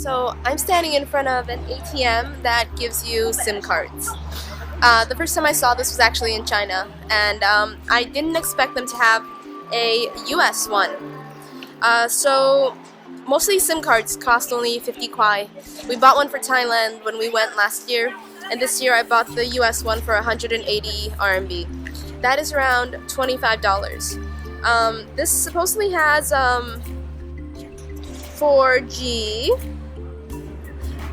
So I'm standing in front of an ATM that gives you SIM cards. The first time I saw this was actually in China, and I didn't expect them to have a US one. So most of these SIM cards cost only 50 kwai. We bought one for Thailand when we went last year, and this year I bought the US one for 180 RMB. That is around $25. This supposedly has 4G.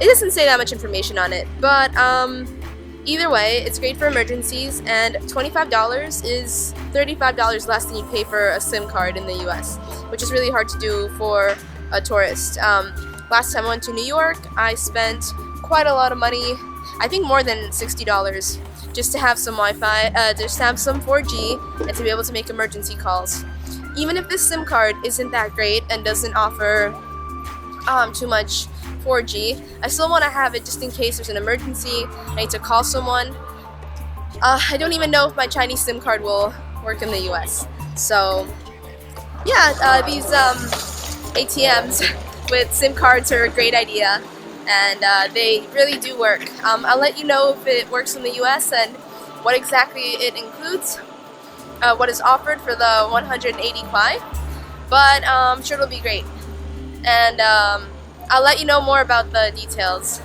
It doesn't say that much information on it, but either way, it's great for emergencies, and $25 is $35 less than you pay for a SIM card in the US, which is really hard to do for a tourist. Last time I went to New York, I spent quite a lot of money, I think more than $60, just to have some Wi-Fi, just to have some 4G, and to be able to make emergency calls. Even if this SIM card isn't that great and doesn't offer too much 4G, I still want to have it just in case there's an emergency, I need to call someone. I don't even know if my Chinese SIM card will work in the US. So yeah, these ATMs with SIM cards are a great idea, and they really do work. I'll let you know if it works in the US and what exactly it includes, what is offered for the 180 kwai, but I'm sure it'll be great. And I'll let you know more about the details.